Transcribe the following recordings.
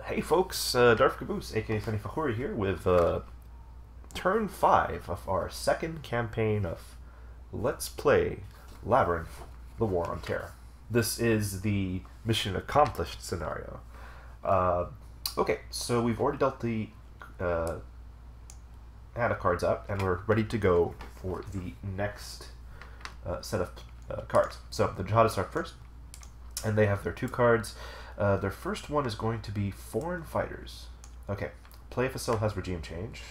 Hey folks, Darth Caboose, aka Sunny Fahouri here with turn 5 of our second campaign of Let's Play Labyrinth, The War on Terra. This is the mission accomplished scenario. Okay, so we've already dealt the hand of cards out, and we're ready to go for the next set of cards. So the jihadists are first, and they have their 2 cards. Their first one is going to be Foreign Fighters. Okay, play if a cell has regime change.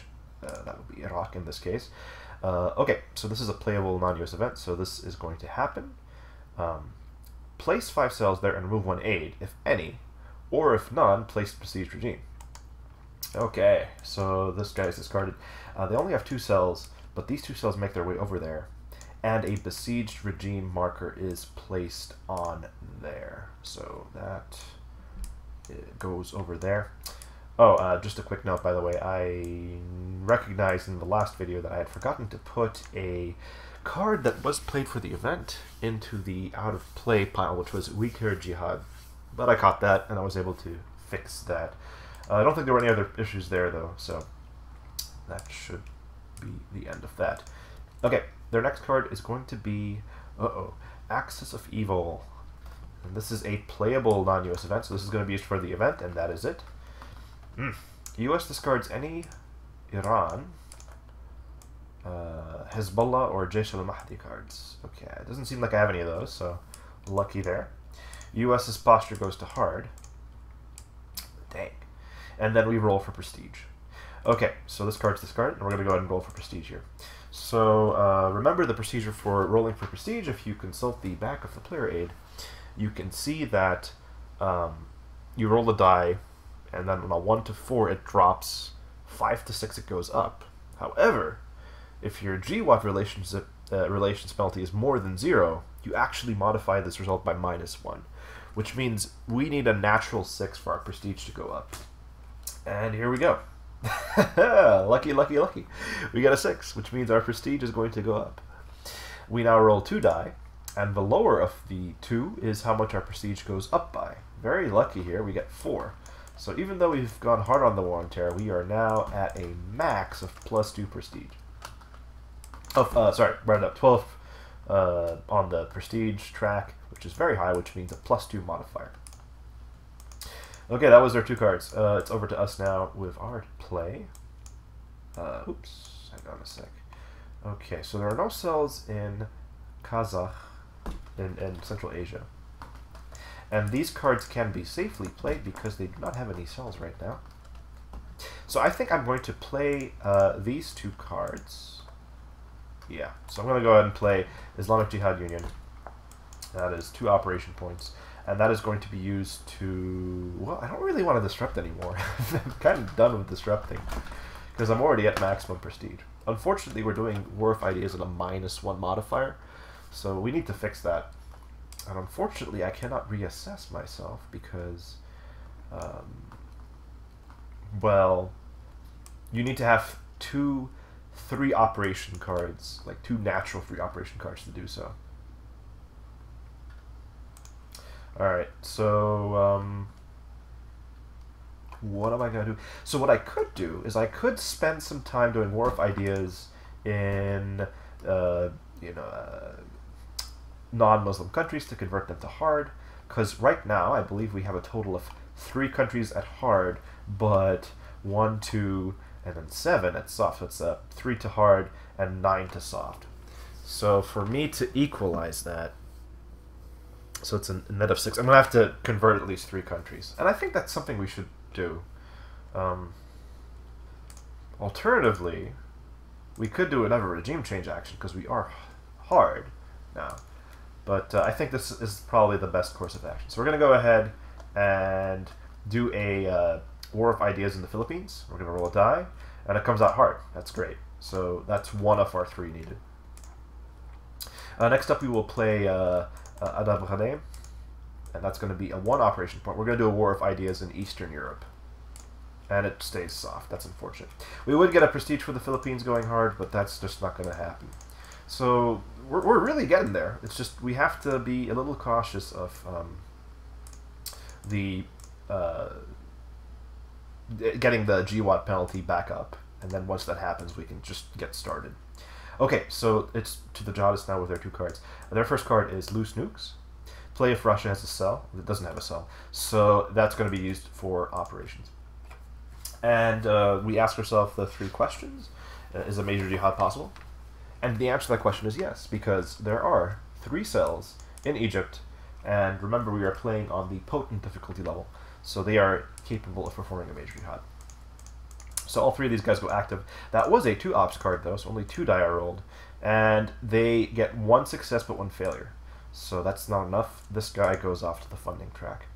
That would be Iraq in this case. Okay, so this is a playable non-US event, so this is going to happen. Place 5 cells there and remove 1 aid, if any, or if none, place Prestige Regime. Okay, so this guy is discarded. They only have 2 cells, but these 2 cells make their way over there, and a Besieged Regime marker is placed on there. So that it goes over there. Oh, just a quick note, by the way, I recognized in the last video that I had forgotten to put a card that was played for the event into the out-of-play pile, which was Weaker Jihad. But I caught that, and I was able to fix that. I don't think there were any other issues there, though, so that should be the end of that. Okay, their next card is going to be, Axis of Evil. And this is a playable non-US event, so this is going to be used for the event, and that is it. US discards any Iran, Hezbollah, or Jaish al-Mahdi cards. Okay, it doesn't seem like I have any of those, so lucky there. US's posture goes to hard. Dang. And then we roll for prestige. Okay, so this card's discarded, and we're going to go ahead and roll for prestige here. So remember the procedure for rolling for prestige. If you consult the back of the player aid, you can see that you roll the die, and then on a 1 to 4 it drops, 5 to 6 it goes up. However, if your GWAT relations penalty is more than 0, you actually modify this result by -1, which means we need a natural 6 for our prestige to go up. And here we go. Lucky, lucky, lucky. We got a 6, which means our prestige is going to go up. We now roll 2 die, and the lower of the 2 is how much our prestige goes up by. Very lucky here, we get 4. So even though we've gone hard on the War on Terror, we are now at a max of +2 prestige. Sorry, right up 12 on the prestige track, which is very high, which means a +2 modifier. Okay, that was our 2 cards. It's over to us now with our play. Oops, hang on a sec. Okay, so there are no cells in Kazakh, in Central Asia. And these cards can be safely played because they do not have any cells right now. So I think I'm going to play these 2 cards. Yeah, so I'm going to go ahead and play Islamic Jihad Union. That is 2 operation points. And that is going to be used to... Well, I don't really want to disrupt anymore. I'm kind of done with disrupting, because I'm already at maximum prestige. Unfortunately, we're doing War of Ideas at a -1 modifier, so we need to fix that. And unfortunately, I cannot reassess myself because, well, you need to have 2 3 operation cards, like 2 natural 3 operation cards to do so. Alright, so, what am I going to do? So what I could do is I could spend some time doing War of Ideas in, non-Muslim countries to convert them to hard, because right now I believe we have a total of 3 countries at hard, but 1, 2, and then 7 at soft. So it's 3 to hard and 9 to soft. So for me to equalize that, so it's a net of 6, I'm going to have to convert at least 3 countries. And I think that's something we should do. Alternatively, we could do another regime change action, because we are hard now. But I think this is probably the best course of action. So we're going to go ahead and do a War of Ideas in the Philippines. We're going to roll a die, and it comes out hard. That's great. So that's 1 of our 3 needed. Next up, we will play Labyrinth, and that's going to be a 1 operation point. We're going to do a War of Ideas in Eastern Europe. And it stays soft. That's unfortunate. We would get a prestige for the Philippines going hard, but that's just not going to happen. So we're really getting there. It's just we have to be a little cautious of the getting the GWAT penalty back up. And then once that happens, we can just get started. Okay, so it's to the jihadists now with their 2 cards. Their first card is Loose Nukes. Play if Russia has a cell. It doesn't have a cell. So that's going to be used for operations. And we ask ourselves the 3 questions. Is a major jihad possible? And the answer to that question is yes, because there are 3 cells in Egypt. And remember, we are playing on the potent difficulty level. So they are capable of performing a major jihad. So all 3 of these guys go active. That was a 2 ops card, though, so only 2 die are rolled. And they get 1 success but 1 failure. So that's not enough. This guy goes off to the funding track.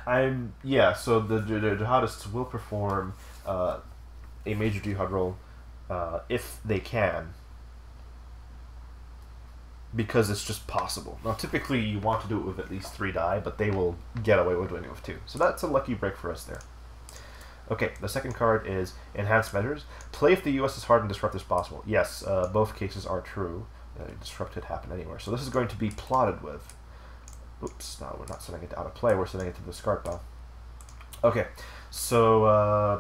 So the jihadists will perform a major jihad roll if they can, because it's just possible. Now, typically you want to do it with at least 3 die, but they will get away with doing it with 2. So that's a lucky break for us there. Okay, the second card is Enhanced Measures. Play if the U.S. is hard and disrupt as possible. Yes, both cases are true. Disrupt could happen anywhere. So this is going to be plotted with. Oops, no, we're not setting it out of play. We're setting it to the discard pile. Okay, so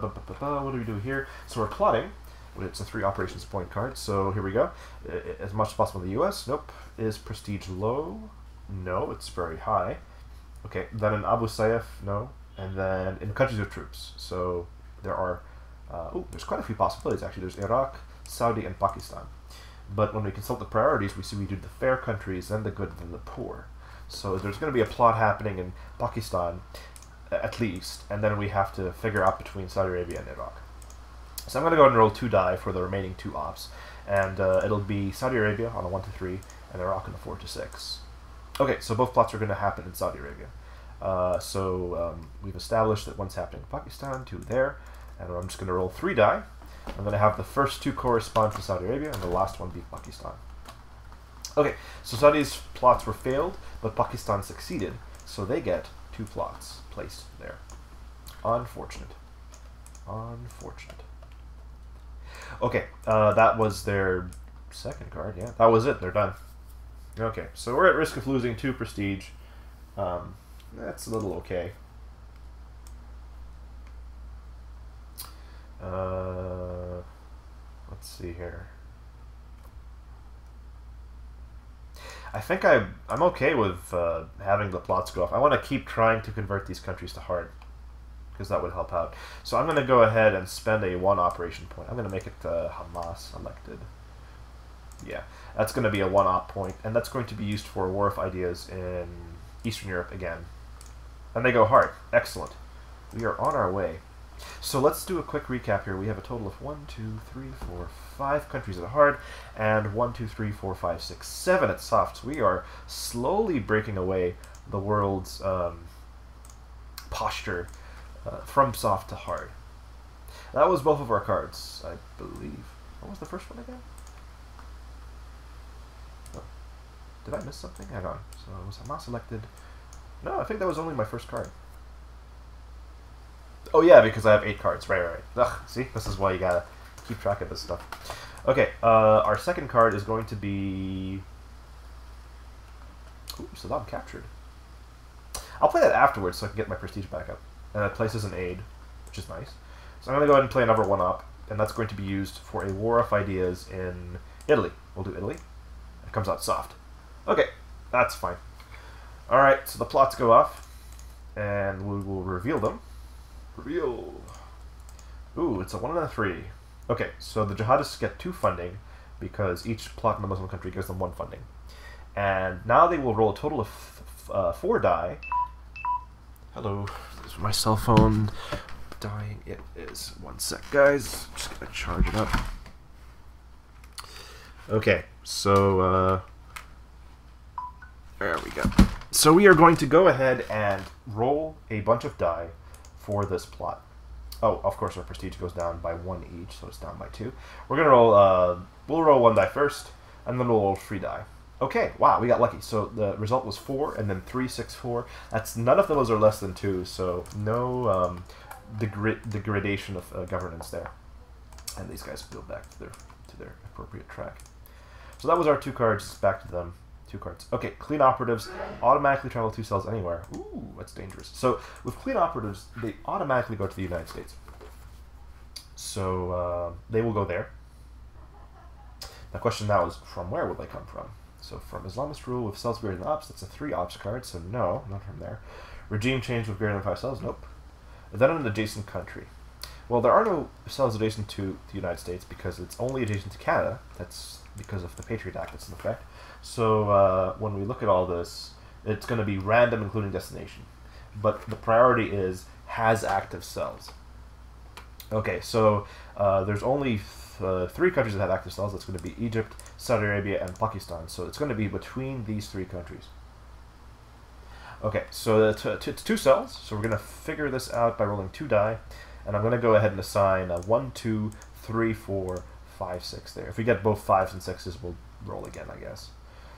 what do we do here? So we're plotting. It's a 3 operations point card. So here we go. As much as possible in the U.S. Nope. Is prestige low? No, it's very high. Okay, then in Abu Sayyaf, no. And then in countries with troops. So there are, there's quite a few possibilities actually. There's Iraq, Saudi, and Pakistan. But when we consult the priorities, we see we do the fair countries, then the good, then the poor. So there's going to be a plot happening in Pakistan, at least, and then we have to figure out between Saudi Arabia and Iraq. So I'm going to go ahead and roll 2 die for the remaining 2 ops. And it'll be Saudi Arabia on a 1 to 3, and Iraq on a 4 to 6. Okay, so both plots are going to happen in Saudi Arabia. We've established that one's happening in Pakistan, 2 there, and I'm just going to roll 3 die. I'm going to have the first 2 correspond to Saudi Arabia, and the last one be Pakistan. Okay, so Saudi's plots were failed, but Pakistan succeeded, so they get 2 plots placed there. Unfortunate. Unfortunate. Okay, that was their second card, yeah. That was it, they're done. Okay, so we're at risk of losing 2 prestige. That's a little okay. Let's see here. I think I'm okay with having the plots go off. I want to keep trying to convert these countries to hard, because that would help out. So I'm going to go ahead and spend a 1 operation point. I'm going to make it Hamas elected. Yeah, that's going to be a 1 op point, and that's going to be used for War of Ideas in Eastern Europe again. And they go hard. Excellent. We are on our way. So let's do a quick recap here. We have a total of 1, 2, 3, 4, 5 countries at hard, and 1, 2, 3, 4, 5, 6, 7 at soft. So we are slowly breaking away the world's posture from soft to hard. That was both of our cards, I believe. What was the first one again? Oh, did I miss something? Hang on. So was Hamas selected? No, I think that was only my first card. Oh yeah, because I have 8 cards. Right. Ugh, see? This is why you gotta keep track of this stuff. Okay, our second card is going to be... Ooh, Saddam captured. I'll play that afterwards so I can get my prestige back up. And that places an aid, which is nice. So I'm going to go ahead and play another 1-op, and that's going to be used for a War of Ideas in Italy. We'll do Italy. It comes out soft. Okay, that's fine. Alright, so the plots go off, and we will reveal them. Reveal. Ooh, it's a 1 and a 3. Okay, so the jihadists get 2 funding, because each plot in the Muslim country gives them 1 funding. And now they will roll a total of 4 die. Hello, this is my cell phone dying. It is. 1 sec, guys. Just gonna charge it up. Okay, so there we go. So we are going to go ahead and roll a bunch of die for this plot. Oh, of course our prestige goes down by 1 each, so it's down by 2. We're gonna roll. We'll roll 1 die first, and then we'll roll 3 die. Okay, wow, we got lucky. So the result was 4, and then 3, 6, 4. That's none of those are less than 2, so no degradation of governance there. And these guys go back to their appropriate track. So that was our 2 cards. Back to them. 2 cards. Okay, clean operatives automatically travel 2 cells anywhere. Ooh, that's dangerous. So with clean operatives, they automatically go to the United States. So they will go there. The question now is, from where will they come from? So from Islamist rule with cells greater than ops, that's a 3 ops card, so no, not from there. Regime change with greater than 5 cells, nope. Then an adjacent country. Well, there are no cells adjacent to the United States because it's only adjacent to Canada. That's because of the Patriot Act that's in effect. So when we look at all this, it's going to be random, including destination. But the priority is has active cells. Okay, so there's only 3 countries that have active cells. That's going to be Egypt, Saudi Arabia, and Pakistan. So it's going to be between these 3 countries. Okay, so it's 2 cells. So we're going to figure this out by rolling 2 die. And I'm going to go ahead and assign 1, 2, 3, 4, 5, 6 there. If we get both 5s and 6s, we'll roll again, I guess.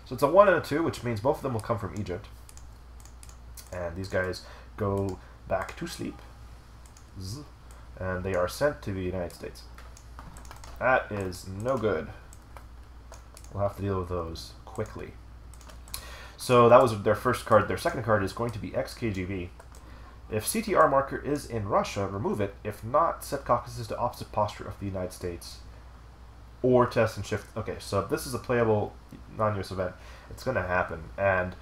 So it's a 1 and a 2, which means both of them will come from Egypt. And these guys go back to sleep. And they are sent to the United States. That is no good. We'll have to deal with those quickly. So that was their first card. Their second card is going to be XKGB. If CTR marker is in Russia, remove it. If not, set Caucasus to opposite posture of the United States. Or test and shift. Okay, so if this is a playable non-US event, it's going to happen. And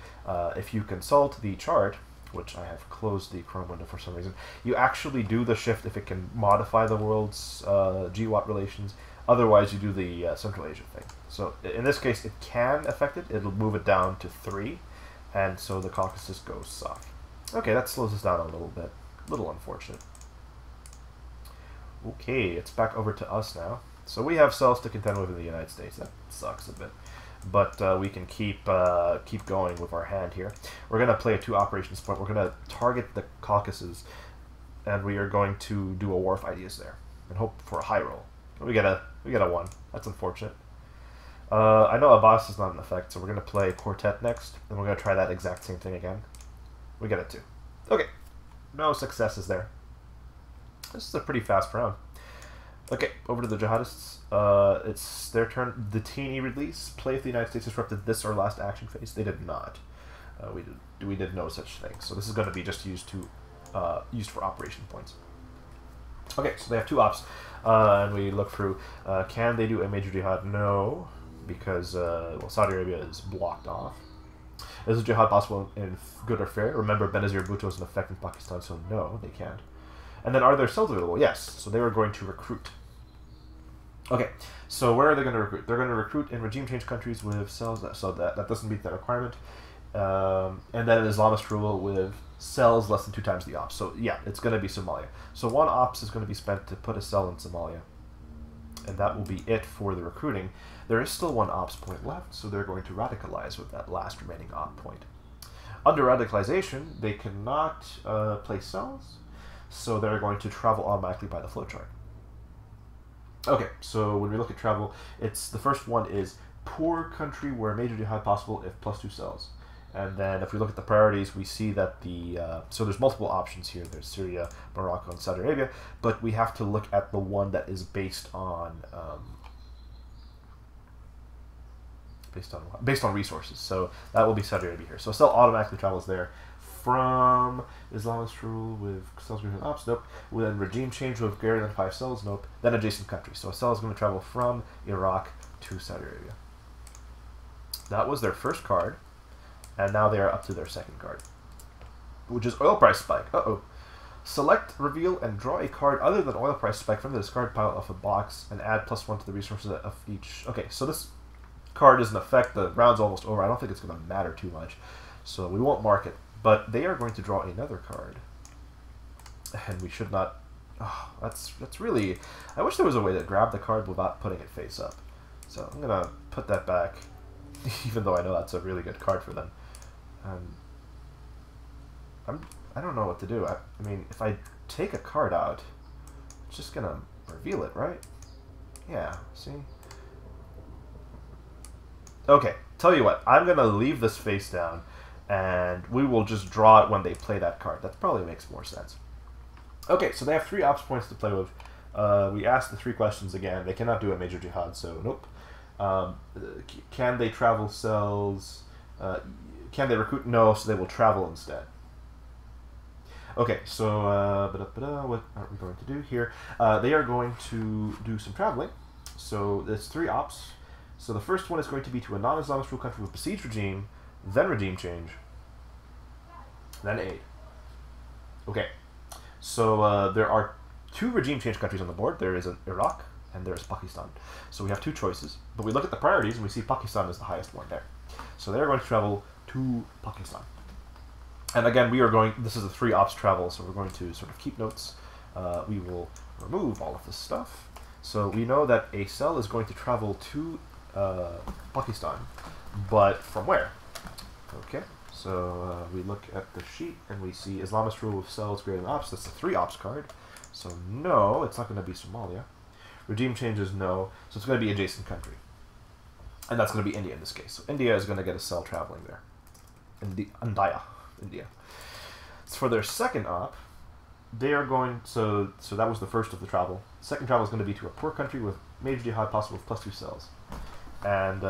if you consult the chart, which I have closed the Chrome window for some reason, you actually do the shift if it can modify the world's GWAT relations. Otherwise, you do the Central Asia thing. So in this case, it can affect it. It'll move it down to 3. And so the Caucasus goes soft. Okay, that slows us down a little bit. A little unfortunate. Okay, it's back over to us now. So we have cells to contend with in the United States. That sucks a bit. But we can keep going with our hand here. We're going to play a 2 operations point. We're going to target the Caucasus, and we are going to do a war of ideas there and hope for a high roll. We get a 1. That's unfortunate. I know Abbas is not in effect, so we're going to play Quartet next, and we're going to try that exact same thing again. We get a 2. Okay, no successes there. This is a pretty fast round. Okay, over to the jihadists. It's their turn. The teeny release. Play if the United States disrupted this or last action phase. They did not. We did no such thing. So this is going to be just used for operation points. Okay, so they have 2 ops, and we look through. Can they do a major jihad? No, because well, Saudi Arabia is blocked off. Is a jihad possible in good or fair? Remember, Benazir Bhutto is in effect in Pakistan, so no, they can't. And then are there cells available? Yes. So they were going to recruit. Okay, so where are they going to recruit? They're going to recruit in regime change countries with cells, so that doesn't meet that requirement. And then an Islamist rule with cells less than 2 times the ops. So yeah, it's going to be Somalia. So 1 ops is going to be spent to put a cell in Somalia. And that will be it for the recruiting. There is still 1 ops point left, so they're going to radicalize with that last remaining op point. Under radicalization, they cannot place cells, so they're going to travel automatically by the flowchart. Okay, so when we look at travel, the first one is poor country where major jihad possible if +2 cells. And then if we look at the priorities, we see that so there's multiple options here. There's Syria, Morocco, and Saudi Arabia, but we have to look at the one that is based on resources. So that will be Saudi Arabia here. So cell automatically travels there from Islamist rule with cells greater than ops, nope. Then regime change with greater than 5 cells, nope. Then adjacent country. So a cell is going to travel from Iraq to Saudi Arabia. That was their first card. And now they are up to their second card, which is oil price spike. Uh-oh. Select, reveal, and draw a card other than oil price spike from the discard pile of a box and add +1 to the resources of each. Okay, so this card is in effect. The round's almost over. I don't think it's going to matter too much, so we won't mark it. But they are going to draw another card, and we should not. Oh, that's really. I wish there was a way to grab the card without putting it face up. So I'm gonna put that back, even though I know that's a really good card for them. I don't know what to do. I mean, if I take a card out, it's just gonna reveal it, right? Yeah, see? Okay, tell you what, I'm gonna leave this face down, and we will just draw it when they play that card. That probably makes more sense. Okay, so they have 3 ops points to play with. We asked the 3 questions again. They cannot do a major jihad, so nope. Can they travel cells Can they recruit? No, so they will travel instead. Okay, so what are we going to do here? They are going to do some traveling. So there's 3 ops. So the first one is going to be to a non-Islamist rule country with besieged regime, then regime change, then aid. Okay, so there are 2 regime change countries on the board. There is Iraq and there is Pakistan. So we have 2 choices, but we look at the priorities and we see Pakistan is the highest one there. So they're going to travel to Pakistan. And again, we are going, this is a 3 ops travel, so we're going to sort of keep notes. We will remove all of this stuff. So we know that a cell is going to travel to Pakistan, but from where? Okay, so we look at the sheet and we see Islamist rule of cells greater than ops. That's the 3 ops card. So no, it's not going to be Somalia. Regime changes, no. So it's going to be adjacent country. And that's going to be India in this case. So India is going to get a cell traveling there. India. So for their second op, they are going, so that was the first of the travel. Second travel is going to be to a poor country with major jihad possible with +2 cells. And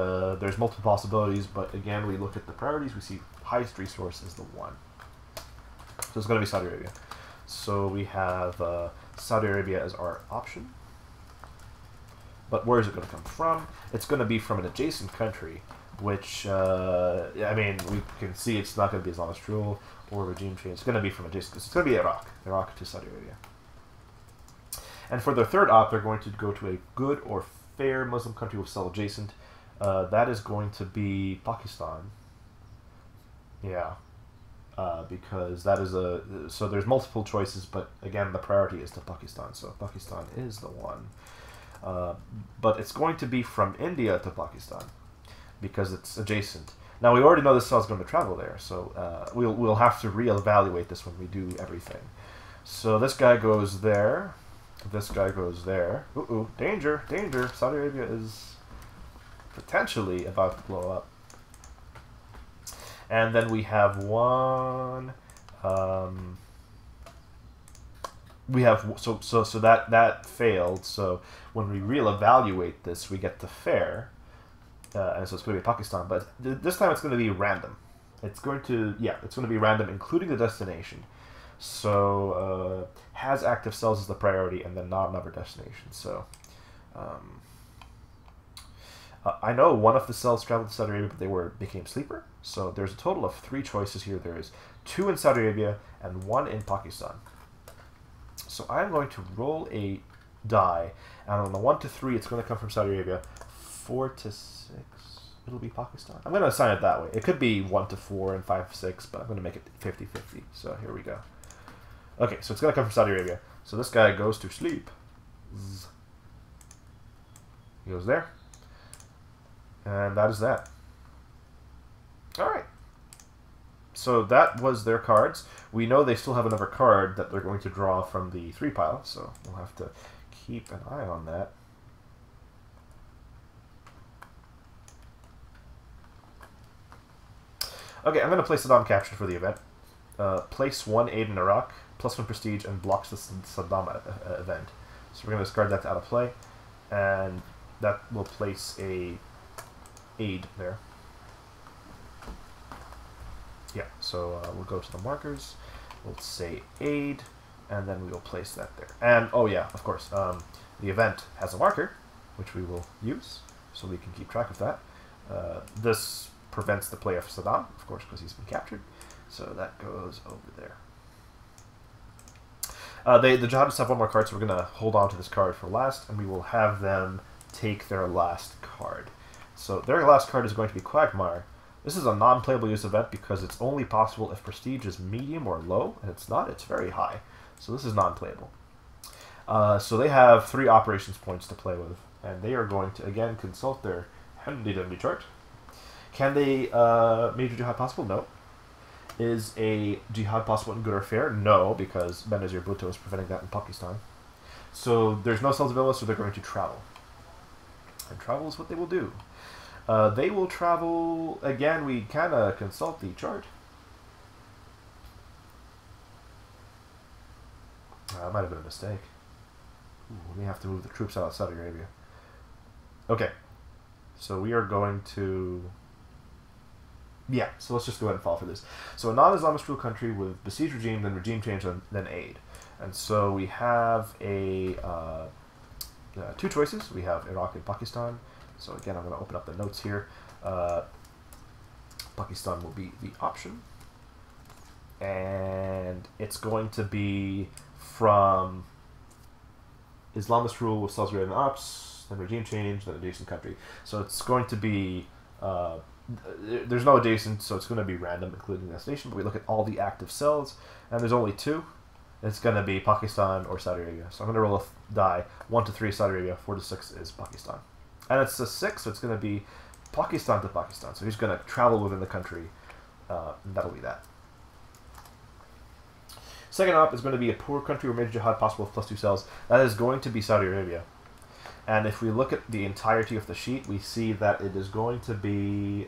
there's multiple possibilities, but again, we look at the priorities, we see highest resource is the 1. So it's going to be Saudi Arabia. So we have Saudi Arabia as our option. But where is it going to come from? It's going to be from an adjacent country, which, I mean, we can see it's not going to be Islamist rule or regime change. It's going to be from adjacent. It's going to be Iraq to Saudi Arabia. And for their third op, they're going to go to a good or fair Muslim country with cell adjacent. That is going to be Pakistan. Yeah. Because that is so there's multiple choices, but again, the priority is to Pakistan. So Pakistan is the one. But it's going to be from India to Pakistan because it's adjacent. Now, we already know this cell is going to travel there, so we'll have to reevaluate this when we do everything. So this guy goes there. This guy goes there. Ooh, danger, danger. Saudi Arabia is potentially about to blow up. And then we have one. We have so that failed. So when we reevaluate this, we get the fair, and so it's going to be Pakistan. But this time it's going to be random. It's going to be random, including the destination. So has active cells as the priority, and then not another destination. So I know one of the cells traveled to Saudi Arabia, but they became sleeper. So there's a total of 3 choices here. There is 2 in Saudi Arabia and 1 in Pakistan. So I'm going to roll a die, and on the 1 to 3, it's going to come from Saudi Arabia. 4 to 6, it'll be Pakistan. I'm going to assign it that way. It could be 1 to 4 and 5 to 6, but I'm going to make it 50-50. So here we go. Okay, so it's going to come from Saudi Arabia. So this guy goes to sleep. Zzz. He goes there. And that is that. Alright. So that was their cards. We know they still have another card that they're going to draw from the 3 pile, so we'll have to keep an eye on that. Okay, I'm going to play Saddam captured for the event. Place 1 aid in Iraq, +1 prestige, and blocks the Saddam event. So we're going to discard that out of play, and that will place a aid there. Yeah, so we'll go to the markers, we'll say aid, and then we will place that there. And, oh yeah, of course, the event has a marker, which we will use, so we can keep track of that. This prevents the play of Saddam, of course, because he's been captured. So that goes over there. The jihadists have 1 more card, so we're going to hold on to this card for last, and we will have them take their last card. So their last card is going to be Quagmire. This is a non-playable use event because it's only possible if prestige is medium or low, and it's not, it's very high. So this is non-playable. So they have 3 operations points to play with, and they are going to, again, consult their handy-dandy chart. Can they major jihad possible? No. Is a jihad possible in good or fair? No, because Benazir Bhutto is preventing that in Pakistan. So there's no cells available, so they're going to travel. And travel is what they will do. They will travel, again, we kind of consult the chart. That might have been a mistake. Ooh, we have to move the troops out of Saudi Arabia. Okay, so we are going to Yeah, so let's just go ahead and fall for this. So a non-Islamist rule country with besieged regime, then regime change, then aid. And so we have two choices. We have Iraq and Pakistan. So again, I'm going to open up the notes here. Pakistan will be the option. And it's going to be from Islamist rule with Saudi Arabian ops, then regime change, then adjacent country. So it's going to be... there's no adjacent, so it's going to be random, including destination. But we look at all the active cells, and there's only two. It's going to be Pakistan or Saudi Arabia. So I'm going to roll a die. 1 to 3 is Saudi Arabia, 4 to 6 is Pakistan. And it's a 6, so it's going to be Pakistan to Pakistan. So he's going to travel within the country, and that'll be that. Second op is going to be a poor country or major jihad possible with +2 cells. That is going to be Saudi Arabia. And if we look at the entirety of the sheet, we see that it is going to be...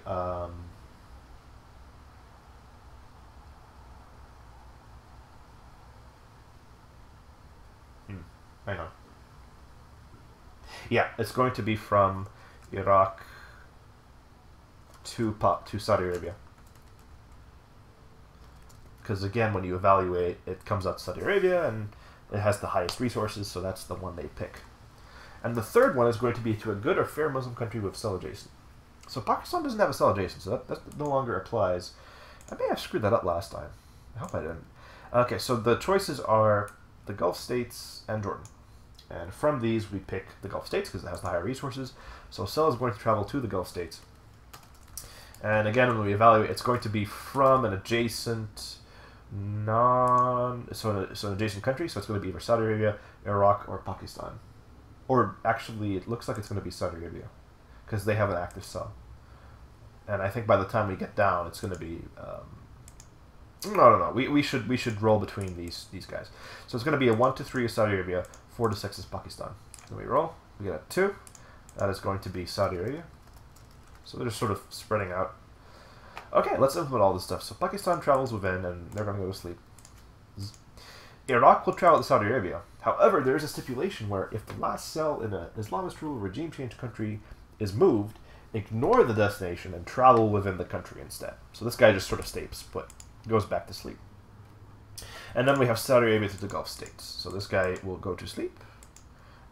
hang on. Yeah, it's going to be from Iraq to Saudi Arabia. Because again, when you evaluate, it comes out to Saudi Arabia, and it has the highest resources, so that's the one they pick. And the third one is going to be to a good or fair Muslim country with cell adjacent. So Pakistan doesn't have a cell adjacent, so that no longer applies. I may have screwed that up last time. I hope I didn't. Okay, so the choices are the Gulf states and Jordan. And from these, we pick the Gulf states because it has the higher resources. So cell is going to travel to the Gulf states. And again, when we evaluate, it's going to be from an adjacent an adjacent country. So it's going to be either Saudi Arabia, Iraq, or Pakistan. Or actually, it looks like it's going to be Saudi Arabia because they have an active cell. And I think by the time we get down, it's going to be... No. We should roll between these guys. So it's going to be a 1 to 3 is Saudi Arabia, 4 to 6 is Pakistan. Then we roll. We get a 2. That is going to be Saudi Arabia. So they're just sort of spreading out. Okay, let's implement all this stuff. So Pakistan travels within, and they're going to go to sleep. Iraq will travel to Saudi Arabia. However, there is a stipulation where if the last cell in an Islamist rule regime change country is moved, ignore the destination and travel within the country instead. So this guy just sort of stays put, goes back to sleep. And then we have Saudi Arabia to the Gulf states. So this guy will go to sleep,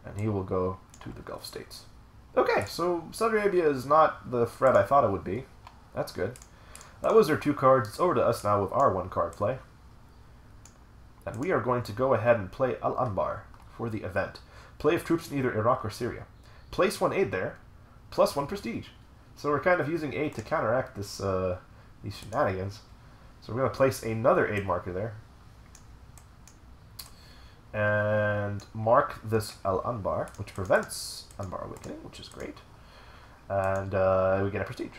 and he will go to the Gulf states. Okay, so Saudi Arabia is not the threat I thought it would be. That's good. That was their 2 cards. It's over to us now with our 1 card play. And we are going to go ahead and play Al-Anbar for the event. Play of troops in either Iraq or Syria. Place 1 aid there, plus 1 prestige. So we're kind of using aid to counteract this these shenanigans. So we're going to place another aid marker there. And mark this Al-Anbar, which prevents Anbar Awakening, which is great. And we get a prestige.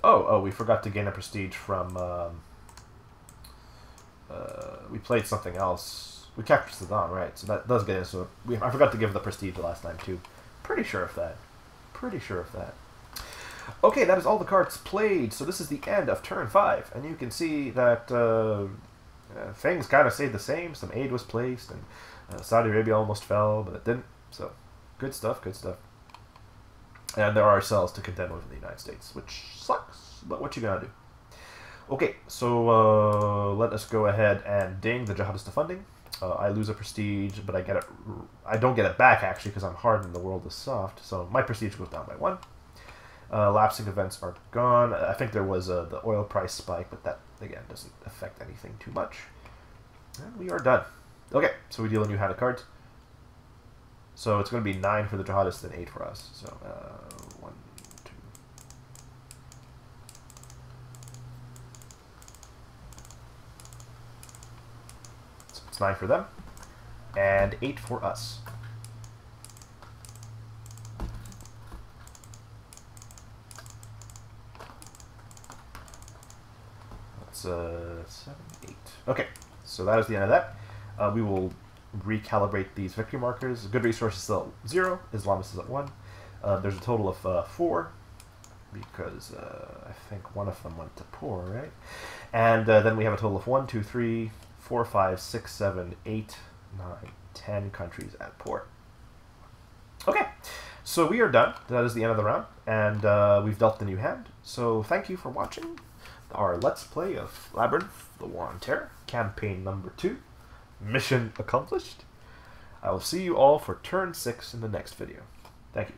Oh, we forgot to gain a prestige from... we played something else. We captured Saddam, right? So that does get in. So I forgot to give the prestige the last time, too. Pretty sure of that. Okay, that is all the cards played. So this is the end of turn 5. And you can see that things kind of stayed the same. Some aid was placed, and Saudi Arabia almost fell, but it didn't. So good stuff. And there are cells to contend with in the United States, which sucks, but what you gonna do? Okay, so let us go ahead and ding the Jihadist to funding. I lose a prestige, but I don't get it back, actually, because I'm hard and the world is soft. So my prestige goes down by 1. Lapsing events are gone. I think there was the oil price spike, but that, again, doesn't affect anything too much. And we are done. Okay, so we deal a new hand of cards. So it's going to be 9 for the Jihadists and 8 for us. So 1, 2. So it's 9 for them, and 8 for us. That's 7, 8. Okay, so that is the end of that. We will recalibrate these victory markers. Good resource is still at 0. Islamist is at 1. There's a total of 4 because I think one of them went to poor, right? And then we have a total of 1, 2, 3, 4, 5, 6, 7, 8, 9, 10 countries at poor. Okay, so we are done. That is the end of the round, and we've dealt the new hand. So thank you for watching. our Let's Play of Labyrinth, the War on Terror, campaign number 2. Mission accomplished. I will see you all for turn 6 in the next video. Thank you.